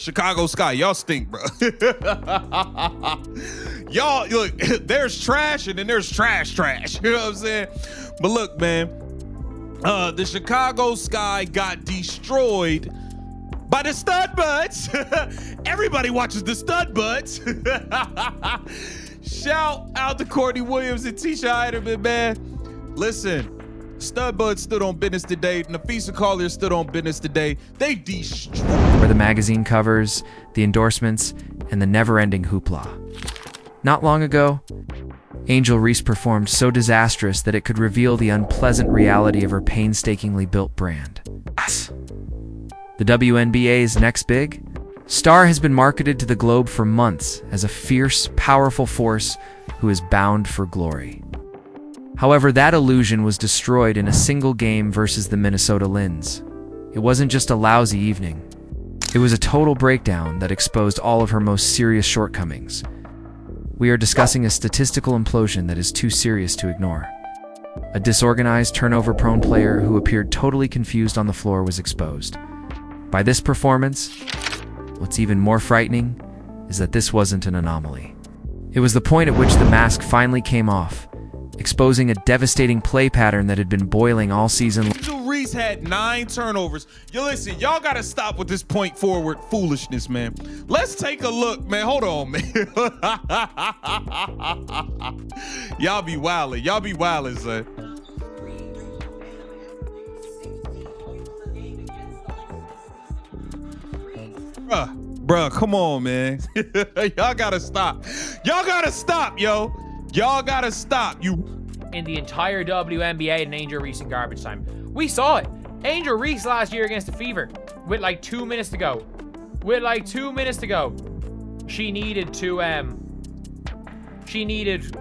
Chicago Sky, y'all stink, bro. Y'all, look, there's trash and then there's trash. You know what I'm saying? But look, man, the Chicago Sky got destroyed by the stud buds. Everybody watches the stud buds. Shout out to Courtney Williams and Tisha Eiderman, man. Listen. Stud Buds stood on business today. Nafisa Collier stood on business today. They destroyed. For the magazine covers, the endorsements, and the never-ending hoopla. Not long ago, Angel Reese performed so disastrous that it could reveal the unpleasant reality of her painstakingly built brand. The WNBA's next big star has been marketed to the globe for months as a fierce, powerful force who is bound for glory. However, that illusion was destroyed in a single game versus the Minnesota Lynx. It wasn't just a lousy evening. It was a total breakdown that exposed all of her most serious shortcomings. We are discussing a statistical implosion that is too serious to ignore. A disorganized, turnover-prone player who appeared totally confused on the floor was exposed. By this performance, what's even more frightening is that this wasn't an anomaly. It was the point at which the mask finally came off, exposing a devastating play pattern that had been boiling all season. Angel Reese had 9 turnovers. Yo, listen, y'all gotta stop with this point forward foolishness, man. Let's take a look, man. Hold on, man. Y'all be wildin'. Y'all be wildin', son. Bruh, come on, man. Y'all gotta stop. Y'all gotta stop, yo. Y'all gotta stop. In the entire WNBA and Angel Reese in garbage time. We saw it. Angel Reese last year against the Fever with like 2 minutes to go. She needed to, I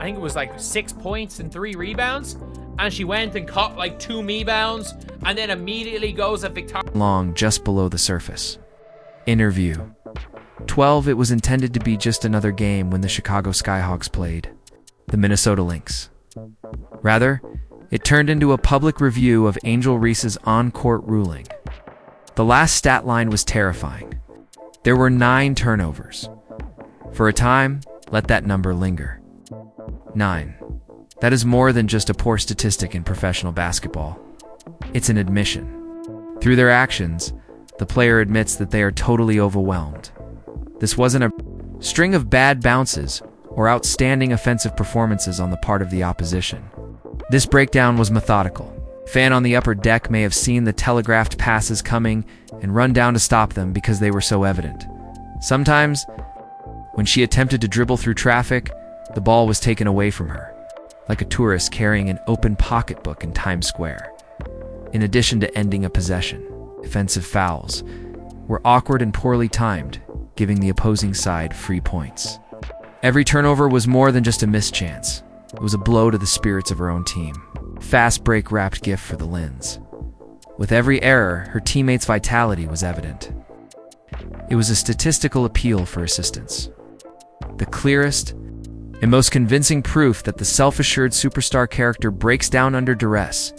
think it was like 6 points and 3 rebounds. And she went and caught like 2 rebounds and then immediately goes at Victoria. Long just below the surface. Interview. 12. It was intended to be just another game when the Chicago Skyhawks played the Minnesota Lynx. Rather, it turned into a public review of Angel Reese's on-court ruling. The last stat line was terrifying. There were 9 turnovers. For a time, let that number linger. 9. That is more than just a poor statistic in professional basketball. It's an admission. Through their actions, the player admits that they are totally overwhelmed. This wasn't a string of bad bounces or outstanding offensive performances on the part of the opposition. This breakdown was methodical. A fan on the upper deck may have seen the telegraphed passes coming and run down to stop them because they were so evident. Sometimes, when she attempted to dribble through traffic, the ball was taken away from her, like a tourist carrying an open pocketbook in Times Square. In addition to ending a possession, offensive fouls were awkward and poorly timed, giving the opposing side free points. Every turnover was more than just a missed chance. It was a blow to the spirits of her own team. Fast break wrapped gift for the Lynx. With every error, her teammates' vitality was evident. It was a statistical appeal for assistance. The clearest and most convincing proof that the self-assured superstar character breaks down under duress,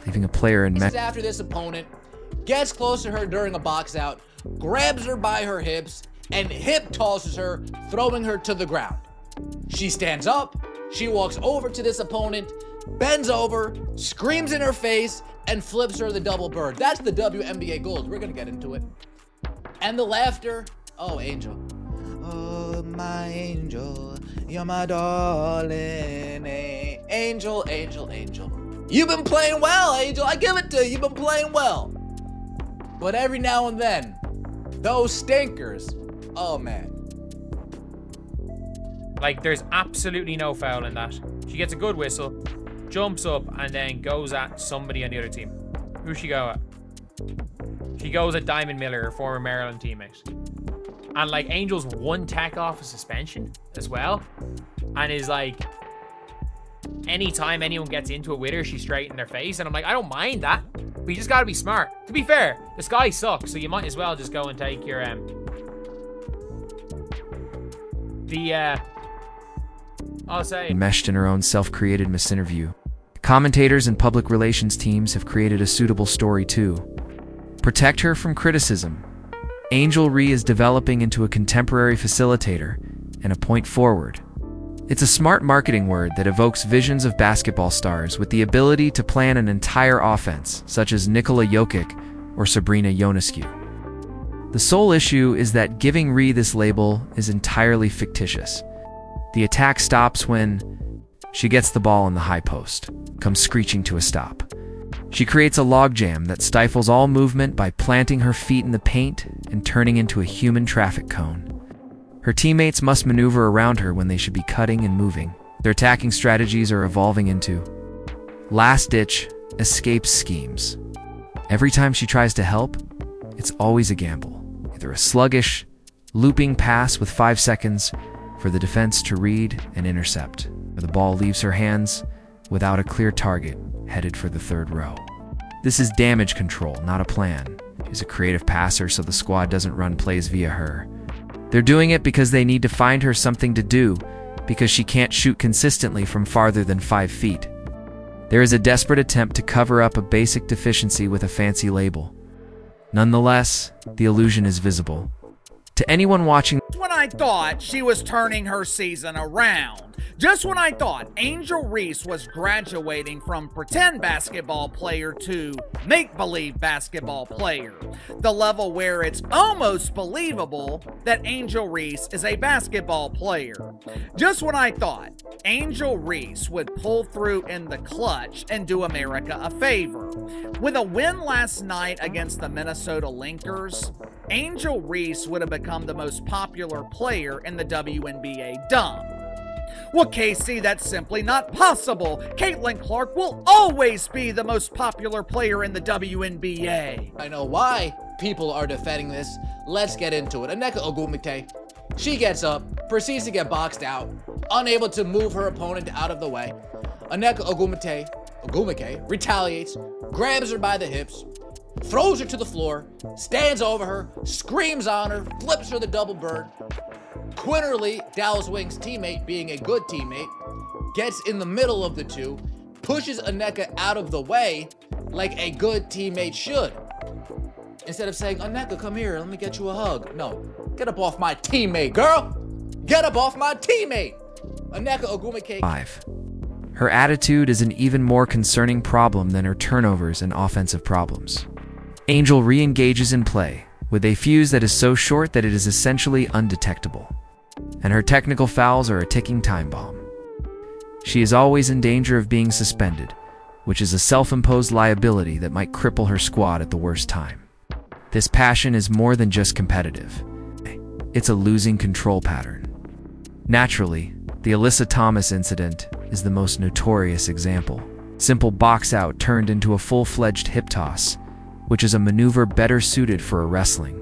leaving a player in after this opponent, gets close to her during a box out, grabs her by her hips, and hip tosses her, throwing her to the ground. She stands up, she walks over to this opponent, bends over, screams in her face, and flips her the double bird. That's the WNBA gold. We're gonna get into it. And the laughter. Oh, Angel. Oh, my angel, you're my darling. Angel, angel, angel. You've been playing well, Angel. I give it to you. You've been playing well. But every now and then, those stinkers. Oh, man. Like, there's absolutely no foul in that. She gets a good whistle, jumps up, and then goes at somebody on the other team. Who she go at? She goes at Diamond Miller, her former Maryland teammate. And, like, Angel's 1 tech off a suspension as well. And is like, anytime anyone gets into it with her, she's straight in their face. And I'm like, I don't mind that. But you just gotta be smart. To be fair, this guy sucks, so you might as well just go and take your, I'll say enmeshed in her own self-created misinterview. Commentators and public relations teams have created a suitable story too. Protect her from criticism. Angel Reese is developing into a contemporary facilitator and a point forward. It's a smart marketing word that evokes visions of basketball stars with the ability to plan an entire offense, such as Nikola Jokic or Sabrina Ionescu. The sole issue is that giving Reese this label is entirely fictitious. The attack stops when she gets the ball in the high post, comes screeching to a stop. She creates a logjam that stifles all movement by planting her feet in the paint and turning into a human traffic cone. Her teammates must maneuver around her when they should be cutting and moving. Their attacking strategies are evolving into last-ditch escape schemes. Every time she tries to help, it's always a gamble. Either a sluggish, looping pass with 5 seconds for the defense to read and intercept, or the ball leaves her hands without a clear target headed for the third row. This is damage control, not a plan. She's a creative passer, so the squad doesn't run plays via her. They're doing it because they need to find her something to do, because she can't shoot consistently from farther than 5 feet. There is a desperate attempt to cover up a basic deficiency with a fancy label. Nonetheless, the illusion is visible. To anyone watching, when I thought she was turning her season around. Just when I thought Angel Reese was graduating from pretend basketball player to make-believe basketball player, the level where it's almost believable that Angel Reese is a basketball player. Just when I thought Angel Reese would pull through in the clutch and do America a favor. With a win last night against the Minnesota Lynx, Angel Reese would have become the most popular player in the WNBA dump. Well, Casey, that's simply not possible. Caitlin Clark will always be the most popular player in the WNBA. I know why people are defending this. Let's get into it. Nneka Ogwumike, she gets up, proceeds to get boxed out, unable to move her opponent out of the way. Nneka Ogwumike retaliates, grabs her by the hips, throws her to the floor, stands over her, screams on her, flips her the double bird. Quinterly, Dallas Wings' teammate, being a good teammate, gets in the middle of the two, pushes Nneka out of the way like a good teammate should. Instead of saying, Nneka, come here, let me get you a hug. No, get up off my teammate, girl. Get up off my teammate. Nneka Ogwumike. 5. Her attitude is an even more concerning problem than her turnovers and offensive problems. Angel re-engages in play with a fuse that is so short that it is essentially undetectable. And her technical fouls are a ticking time bomb. She is always in danger of being suspended, which is a self-imposed liability that might cripple her squad at the worst time. This passion is more than just competitive. It's a losing control pattern. Naturally, the Alyssa Thomas incident is the most notorious example. Simple box out turned into a full-fledged hip toss, which is a maneuver better suited for a wrestling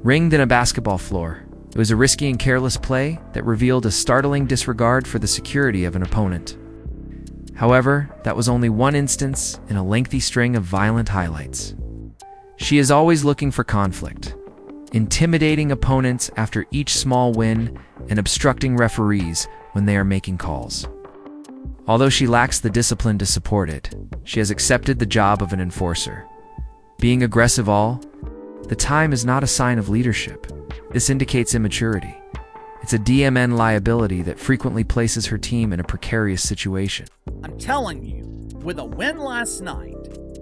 ring than a basketball floor. It was a risky and careless play that revealed a startling disregard for the security of an opponent. However, that was only one instance in a lengthy string of violent highlights. She is always looking for conflict, intimidating opponents after each small win and obstructing referees when they are making calls. Although she lacks the discipline to support it, she has accepted the job of an enforcer. Being aggressive the time is not a sign of leadership. This indicates immaturity. It's a DMN liability that frequently places her team in a precarious situation. I'm telling you, with a win last night,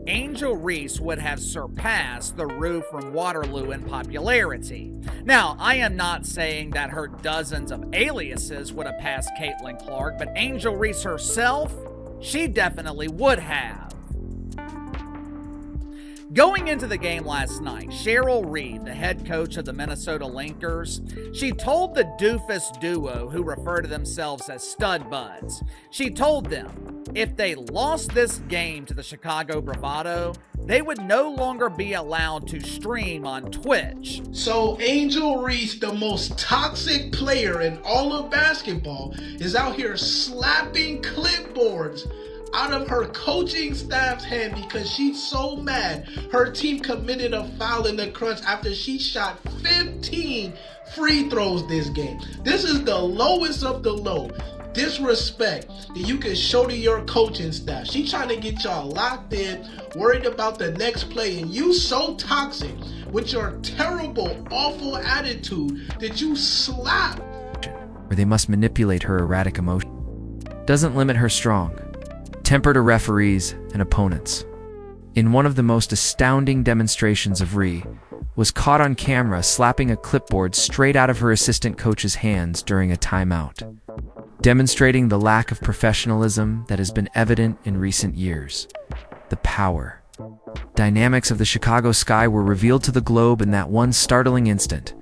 Angel Reese would have surpassed the Rue from Waterloo in popularity. Now, I am not saying that her dozens of aliases would have passed Caitlin Clark, but Angel Reese herself, she definitely would have. Going into the game last night, Cheryl Reed, the head coach of the Minnesota Lynx, she told the doofus duo who refer to themselves as stud buds, she told them if they lost this game to the Chicago Bravado, they would no longer be allowed to stream on Twitch. So Angel Reese, the most toxic player in all of basketball, is out here slapping clipboards out of her coaching staff's hand because she's so mad her team committed a foul in the crunch after she shot 15 free throws this game. This is the lowest of the low disrespect that you can show to your coaching staff. She trying to get y'all locked in, worried about the next play, and you so toxic with your terrible, awful attitude that you slap. Where they must manipulate her erratic emotion. Doesn't limit her strong, temper to referees and opponents. In one of the most astounding demonstrations of Reese, was caught on camera slapping a clipboard straight out of her assistant coach's hands during a timeout, demonstrating the lack of professionalism that has been evident in recent years. The power dynamics of the Chicago Sky were revealed to the globe in that one startling instant.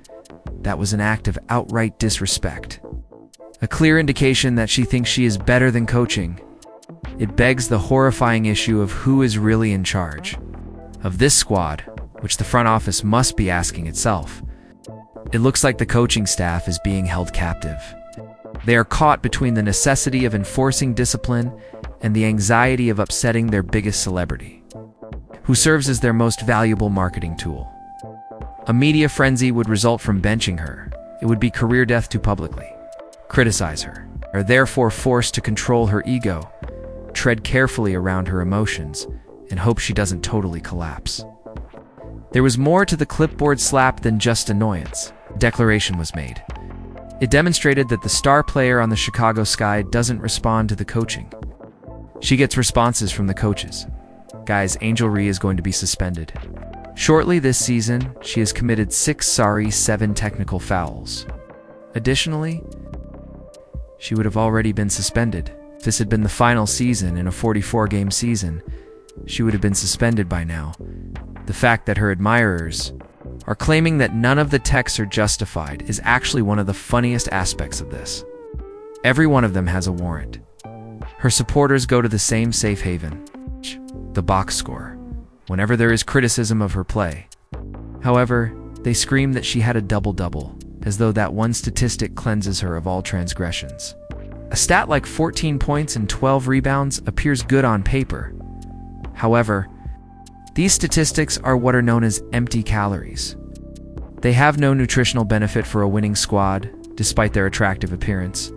That was an act of outright disrespect. A clear indication that she thinks she is better than coaching. It begs the horrifying issue of who is really in charge of this squad, which the front office must be asking itself. It looks like the coaching staff is being held captive. They are caught between the necessity of enforcing discipline and the anxiety of upsetting their biggest celebrity, who serves as their most valuable marketing tool. A media frenzy would result from benching her. It would be career death to publicly criticize her, are therefore forced to control her ego, tread carefully around her emotions, and hope she doesn't totally collapse. There was more to the clipboard slap than just annoyance. A declaration was made. It demonstrated that the star player on the Chicago Sky doesn't respond to the coaching. She gets responses from the coaches. Guys, Angel Reese is going to be suspended. Shortly this season, she has committed 7 technical fouls. Additionally, she would have already been suspended. If this had been the final season in a 44-game season, she would have been suspended by now. The fact that her admirers are claiming that none of the texts are justified is actually one of the funniest aspects of this. Every one of them has a warrant. Her supporters go to the same safe haven, the box score, whenever there is criticism of her play. However, they scream that she had a double-double, as though that one statistic cleanses her of all transgressions. A stat like 14 points and 12 rebounds appears good on paper. However, these statistics are what are known as empty calories. They have no nutritional benefit for a winning squad, despite their attractive appearance.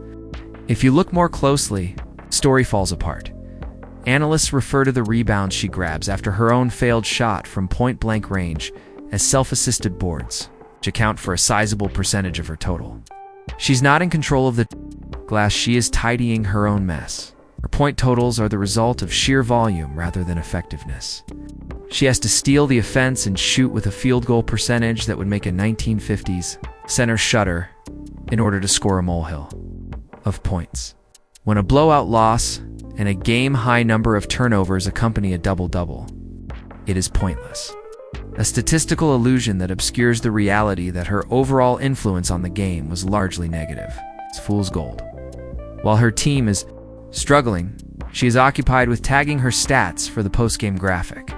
If you look more closely, the story falls apart. Analysts refer to the rebounds she grabs after her own failed shot from point-blank range as self-assisted boards, which account for a sizable percentage of her total. She's not in control of the glass, she is tidying her own mess. Her point totals are the result of sheer volume rather than effectiveness. She has to steal the offense and shoot with a field goal percentage that would make a 1950s center shudder in order to score a molehill of points. When a blowout loss and a game-high number of turnovers accompany a double-double, it is pointless. A statistical illusion that obscures the reality that her overall influence on the game was largely negative. It's fool's gold. While her team is struggling, she is occupied with tagging her stats for the post-game graphic.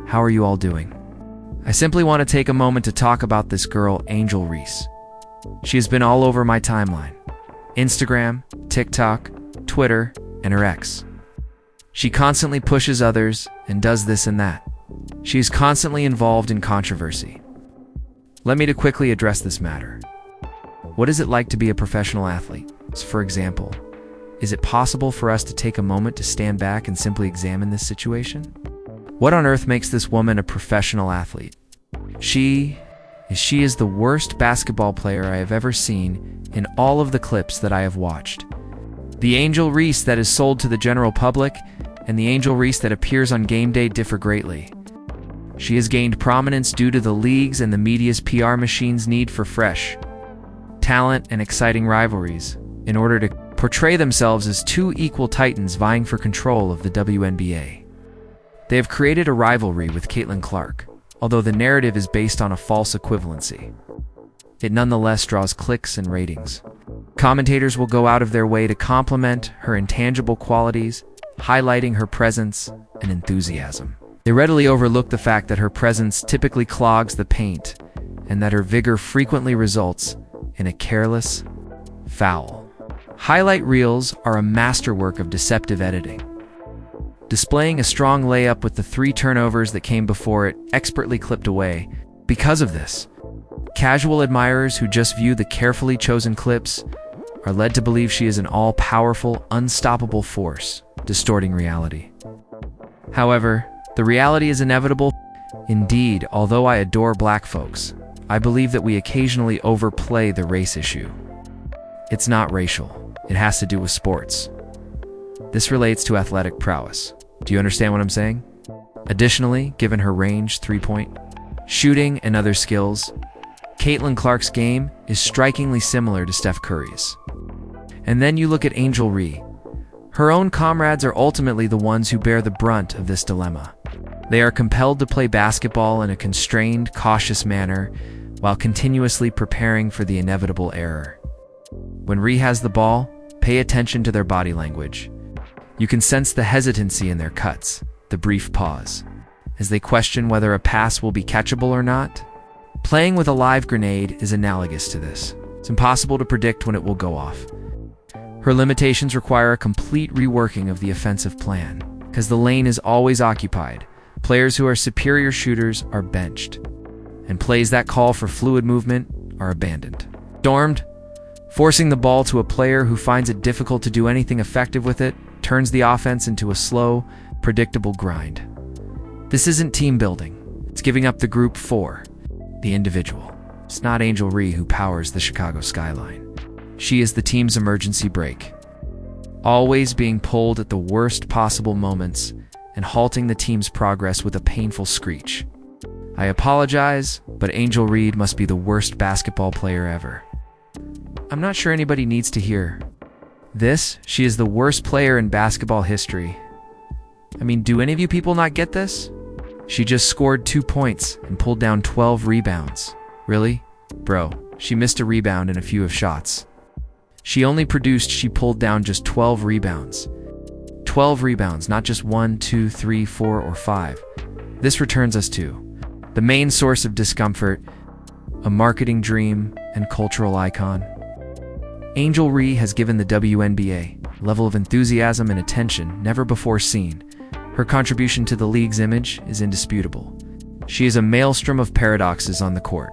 How are you all doing? I simply want to take a moment to talk about this girl, Angel Reese. She has been all over my timeline. Instagram, TikTok, Twitter, and her X. She constantly pushes others and does this and that. She is constantly involved in controversy. Let me to quickly address this matter. What is it like to be a professional athlete? For example, is it possible for us to take a moment to stand back and simply examine this situation? What on earth makes this woman a professional athlete? She is the worst basketball player I have ever seen in all of the clips that I have watched. The Angel Reese that is sold to the general public and the Angel Reese that appears on game day differ greatly. She has gained prominence due to the league's and the media's PR machine's need for fresh talent and exciting rivalries in order to portray themselves as two equal titans vying for control of the WNBA. They have created a rivalry with Caitlin Clark, although the narrative is based on a false equivalency. It nonetheless draws clicks and ratings. Commentators will go out of their way to compliment her intangible qualities, highlighting her presence and enthusiasm. They readily overlook the fact that her presence typically clogs the paint and that her vigor frequently results in a careless foul. Highlight reels are a masterwork of deceptive editing, displaying a strong layup with the 3 turnovers that came before it expertly clipped away. Because of this, casual admirers who just view the carefully chosen clips are led to believe she is an all-powerful, unstoppable force, distorting reality. However, the reality is inevitable. Indeed, although I adore black folks, I believe that we occasionally overplay the race issue. It's not racial. It has to do with sports. This relates to athletic prowess. Do you understand what I'm saying? Additionally, given her range, three-point shooting, and other skills, Caitlin Clark's game is strikingly similar to Steph Curry's. And then you look at Angel Reese. Her own comrades are ultimately the ones who bear the brunt of this dilemma. They are compelled to play basketball in a constrained, cautious manner while continuously preparing for the inevitable error. When Reese has the ball, pay attention to their body language. You can sense the hesitancy in their cuts, the brief pause, as they question whether a pass will be catchable or not. Playing with a live grenade is analogous to this. It's impossible to predict when it will go off. Her limitations require a complete reworking of the offensive plan, because the lane is always occupied. Players who are superior shooters are benched, and plays that call for fluid movement are abandoned. Stormed, forcing the ball to a player who finds it difficult to do anything effective with it turns the offense into a slow, predictable grind. This isn't team building. It's giving up the group for the individual. It's not Angel Reese who powers the Chicago skyline. She is the team's emergency brake, always being pulled at the worst possible moments and halting the team's progress with a painful screech. I apologize, but Angel Reese must be the worst basketball player ever. I'm not sure anybody needs to hear this. She is the worst player in basketball history. I mean, do any of you people not get this? She just scored 2 points and pulled down 12 rebounds. Really? Bro, she missed a rebound and a few of shots. She pulled down just 12 rebounds. 12 rebounds, not just 1, 2, 3, 4, or 5. This returns us to the main source of discomfort, a marketing dream and cultural icon. Angel Reese has given the WNBA a level of enthusiasm and attention never before seen. Her contribution to the league's image is indisputable. She is a maelstrom of paradoxes on the court.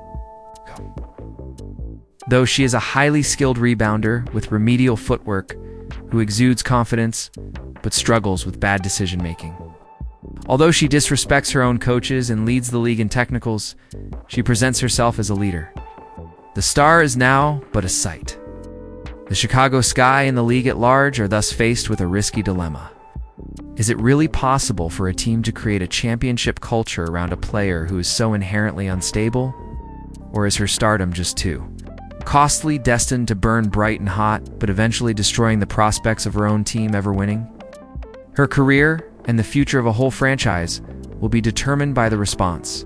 Though she is a highly skilled rebounder with remedial footwork who exudes confidence but struggles with bad decision-making. Although she disrespects her own coaches and leads the league in technicals, she presents herself as a leader. The star is now but a sight. The Chicago Sky and the league at large are thus faced with a risky dilemma. Is it really possible for a team to create a championship culture around a player who is so inherently unstable? Or is her stardom just too costly, destined to burn bright and hot, but eventually destroying the prospects of her own team ever winning? Her career and the future of a whole franchise will be determined by the response.